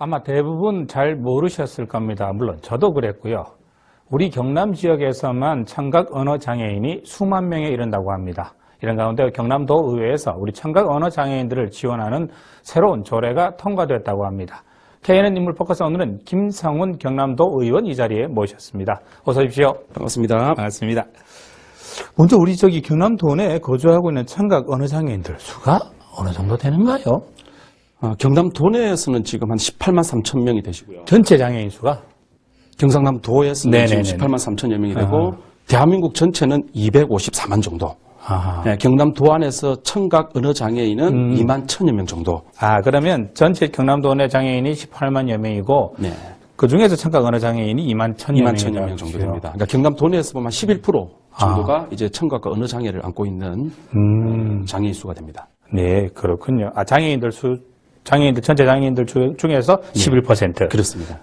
아마 대부분 잘 모르셨을 겁니다. 물론 저도 그랬고요. 우리 경남 지역에서만 청각 언어 장애인이 수만 명에 이른다고 합니다. 이런 가운데 경남도 의회에서 우리 청각 언어 장애인들을 지원하는 새로운 조례가 통과됐다고 합니다. KNN 인물 포커스 오늘은 김성훈 경남도 의원 이 자리에 모셨습니다. 어서 오십시오. 반갑습니다. 반갑습니다. 먼저 우리 경남도 내에 거주하고 있는 청각 언어 장애인들 수가 어느 정도 되는가요? 경남도 내에서는 지금 한 18만 3천 명이 되시고요. 전체 장애인 수가? 경상남도에서는 지금 18만 3천여 명이 되고 대한민국 전체는 254만 정도. 네, 경남도 안에서 청각 언어 장애인은 2만 1천여 명 정도. 그러면 전체 경남도 내 장애인이 18만여 명이고 네. 그 중에서 청각 언어 장애인이 2만 1천여 명 정도 됩니다. 그러니까 경남도 내에서 보면 11% 정도가 이제 청각과 언어 장애를 안고 있는 장애인 수가 됩니다. 네, 그렇군요. 전체 장애인들 중에서 11%. 그렇습니다.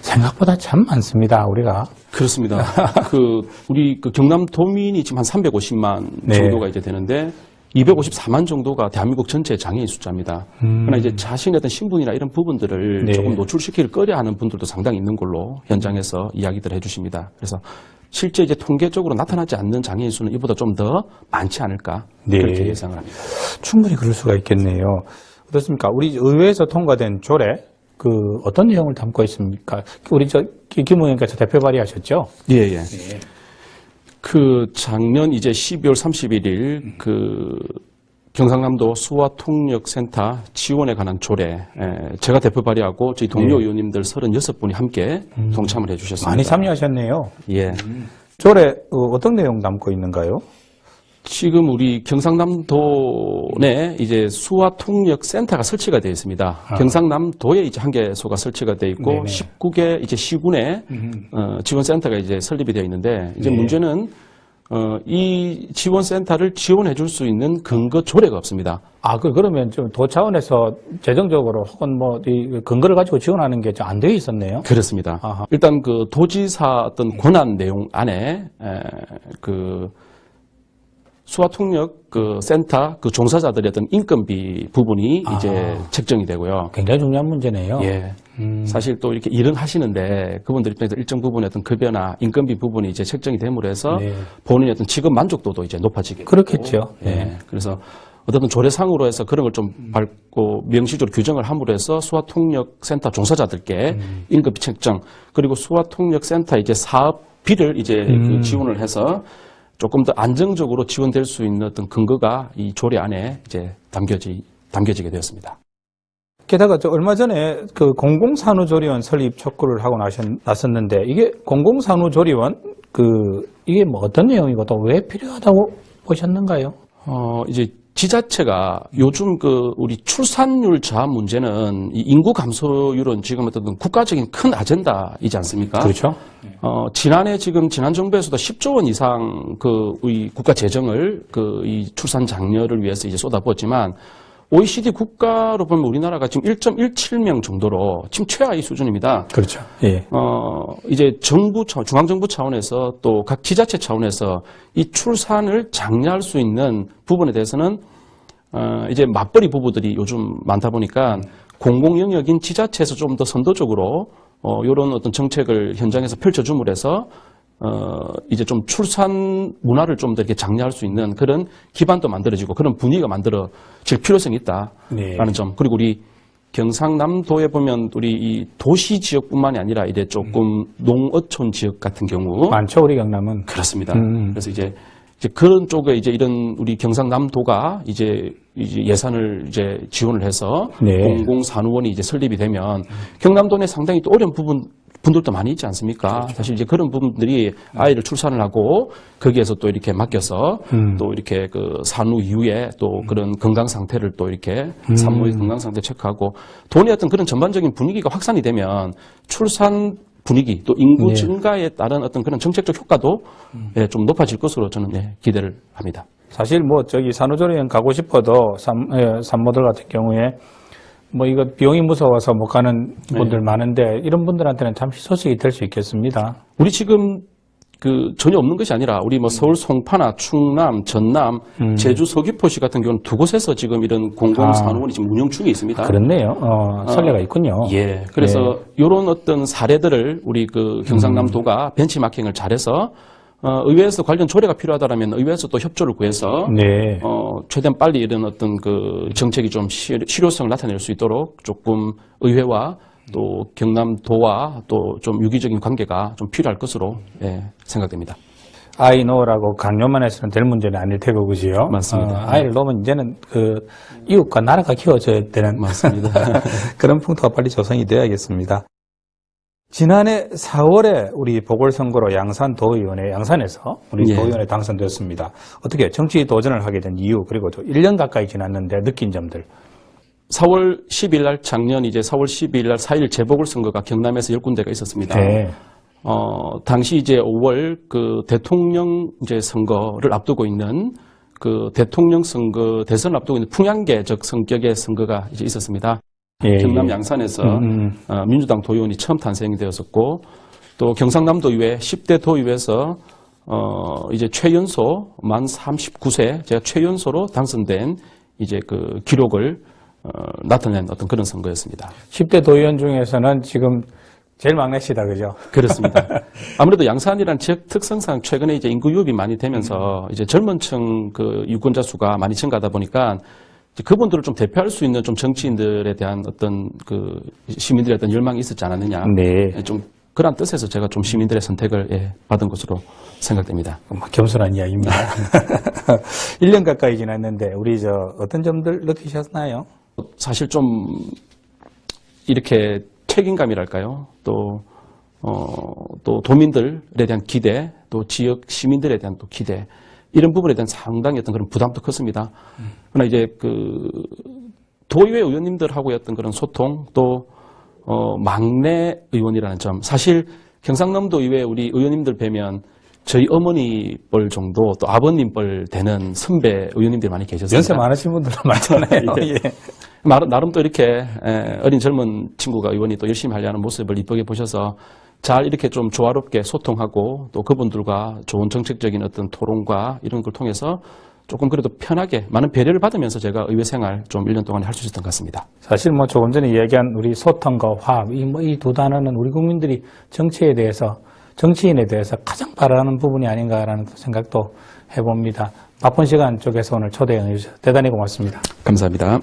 생각보다 참 많습니다, 우리가. 그렇습니다. 우리 경남도민이 지금 한 350만 정도가 이제 되는데 254만 정도가 대한민국 전체 장애인 숫자입니다. 그러나 이제 자신의 어떤 신분이나 이런 부분들을 조금 노출시키기 꺼려하는 분들도 상당히 있는 걸로 현장에서 이야기들 해주십니다. 그래서 실제 이제 통계적으로 나타나지 않는 장애인 수는 이보다 좀 더 많지 않을까 그렇게 예상을 합니다. 충분히 그럴 수가 있겠네요. 어떻습니까? 우리 의회에서 통과된 조례 어떤 내용을 담고 있습니까? 우리 김 의원께서 대표 발의하셨죠? 예. 작년 이제 12월 31일 경상남도 수화통역센터 지원에 관한 조례, 제가 대표 발의하고 저희 동료 의원님들 36분이 함께 동참을 해주셨습니다. 많이 참여하셨네요. 예. 조례 어떤 내용 담고 있는가요? 지금 우리 경상남도 내 이제 수화통역센터가 설치가 되어 있습니다. 경상남도에 이제 한 개소가 설치가 되어 있고 19개 이제 시군에 지원센터가 이제 설립이 되어 있는데 이제 문제는 이 지원센터를 지원해 줄 수 있는 근거 조례가 없습니다. 그러면 좀 도 차원에서 재정적으로 혹은 이 근거를 가지고 지원하는 게 안 되어 있었네요? 그렇습니다. 일단 도지사 어떤 권한 내용 안에 수화통역 센터 종사자들의 어떤 인건비 부분이 이제 책정이 되고요. 굉장히 중요한 문제네요. 예. 사실 또 이렇게 일은 하시는데 그분들 입장에서 일정 부분의 어떤 급여나 인건비 부분이 이제 책정이 됨으로 해서 본인의 어떤 직업 만족도도 이제 높아지게 그렇겠죠. 예. 그래서 어떤 조례상으로 해서 그런 걸 좀 밟고 명시적으로 규정을 함으로 해서 수화통역센터 종사자들께 인건비 책정 그리고 수화통역센터 이제 사업비를 이제 지원을 해서 조금 더 안정적으로 지원될 수 있는 어떤 근거가 이 조례 안에 이제 담겨지게 되었습니다. 게다가 얼마 전에 공공산후조리원 설립 촉구를 하고 나섰는데 이게 공공산후조리원 이게 어떤 내용이고 또 왜 필요하다고 보셨는가요? 이제 지자체가 요즘 우리 출산율 저하 문제는 이 인구 감소율은 지금 어떤 국가적인 큰 아젠다이지 않습니까? 그렇죠. 지난 정부에서도 10조 원 이상 우리 국가 재정을 이 출산 장려를 위해서 이제 쏟아부었지만 OECD 국가로 보면 우리나라가 지금 1.17명 정도로 지금 최하위 수준입니다. 그렇죠. 예. 이제 중앙정부 차원에서 또 각 지자체 차원에서 이 출산을 장려할 수 있는 부분에 대해서는 이제 맞벌이 부부들이 요즘 많다 보니까 공공 영역인 지자체에서 좀 더 선도적으로 이런 어떤 정책을 현장에서 펼쳐줌으로 해서 이제 좀 출산 문화를 좀 더 이렇게 장려할 수 있는 그런 기반도 만들어지고 그런 분위기가 만들어질 필요성이 있다라는 점. 그리고 우리 경상남도에 보면 우리 이 도시 지역뿐만이 아니라 이제 조금 농어촌 지역 같은 경우 많죠, 우리 경남은. 그렇습니다. 그래서 이제 그런 쪽에 이제 이런 우리 경상남도가 이제 예산을 이제 지원을 해서 공공산후원이 이제 설립이 되면 경남도 내 상당히 또 어려운 분들도 많이 있지 않습니까? 그렇죠. 사실 이제 그런 부분들이 아이를 출산을 하고 거기에서 또 이렇게 맡겨서 또 이렇게 산후 이후에 또 그런 건강 상태를 또 이렇게 산모의 건강 상태 체크하고 돈의 어떤 그런 전반적인 분위기가 확산이 되면 출산 분위기 또 인구 증가에 따른 어떤 그런 정책적 효과도 좀 높아질 것으로 저는 기대를 합니다. 사실 산후조리원 가고 싶어도 산모들 같은 경우에 이거 비용이 무서워서 못 가는 분들 많은데 이런 분들한테는 참 희소식이 될 수 있겠습니다. 우리 지금 전혀 없는 것이 아니라 우리 뭐 서울 송파나 충남, 전남, 제주 서귀포시 같은 경우는 두 곳에서 지금 이런 공공산후원이 지금 운영 중에 있습니다. 그렇네요. 선례가 있군요. 예. 그래서 이런 어떤 사례들을 우리 그 경상남도가 벤치마킹을 잘해서 의회에서 관련 조례가 필요하다라면 의회에서 또 협조를 구해서 네. 최대한 빨리 이런 어떤 그 정책이 좀 실효성을 나타낼 수 있도록 조금 의회와 또 경남도와 또 좀 유기적인 관계가 좀 필요할 것으로 생각됩니다. 아이 놓으라고 강요만 해서는 될 문제는 아닐 테고, 그지요? 맞습니다. 아이를 놓으면 이제는 그 이웃과 나라가 키워줘야 되는 맞습니다. 그런 풍토가 빨리 조성이 돼야겠습니다. 지난해 4월에 우리 보궐선거로 양산도의원에 양산에서 우리 예. 도의원에 당선됐습니다. 어떻게 정치 도전을 하게 된 이유, 그리고 또 1년 가까이 지났는데 느낀 점들. 4월 10일 날 작년 이제 4월 12일 날 4.1 재보궐선거가 경남에서 10군데가 있었습니다. 네. 당시 이제 5월 그 대통령 이제 선거를 앞두고 있는 그 대통령 선거 대선을 앞두고 있는 풍향계적 성격의 선거가 이제 있었습니다. 예, 경남 예. 양산에서 민주당 도의원이 처음 탄생이 되었었고 또 경상남도 의회 10대 도의회에서 이제 최연소 만 39세 제가 최연소로 당선된 이제 그 기록을 나타낸 어떤 그런 선거였습니다. 10대 도의원 중에서는 지금 제일 막내시다, 그죠? 그렇습니다. 아무래도 양산이라는 지역 특성상 최근에 이제 인구 유입이 많이 되면서 이제 젊은 층 그 유권자 수가 많이 증가하다 보니까 이제 그분들을 좀 대표할 수 있는 좀 정치인들에 대한 어떤 그 시민들의 어떤 열망이 있었지 않았느냐. 네. 좀 그런 뜻에서 제가 좀 시민들의 선택을 받은 것으로 생각됩니다. 겸손한 이야기입니다. 1년 가까이 지났는데 우리 어떤 점들 느끼셨나요? 사실 좀 이렇게 책임감이랄까요? 또 도민들에 대한 기대, 또 지역 시민들에 대한 또 기대, 이런 부분에 대한 상당히 어떤 그런 부담도 컸습니다. 그러나 이제 그 도의회 의원님들하고의 어떤 그런 소통, 또 막내 의원이라는 점, 사실 경상남도 의회 우리 의원님들 뵈면 저희 어머니 뻘 정도 또 아버님 뻘 되는 선배 의원님들이 많이 계셨습니다. 연세 많으신 분들은 많잖아요. 예. 예. 나름 또 이렇게 어린 젊은 친구가 의원이 또 열심히 하려는 모습을 이쁘게 보셔서 잘 이렇게 좀 조화롭게 소통하고 또 그분들과 좋은 정책적인 어떤 토론과 이런 걸 통해서 조금 그래도 편하게 많은 배려를 받으면서 제가 의회 생활 좀 1년 동안 할 수 있었던 것 같습니다. 사실 뭐 조금 전에 이야기한 우리 소통과 화합, 이 두 단어는 우리 국민들이 정치인에 대해서 가장 바라는 부분이 아닌가라는 생각도 해봅니다. 바쁜 시간 쪽에서 오늘 초대해 주셔서 대단히 고맙습니다. 감사합니다.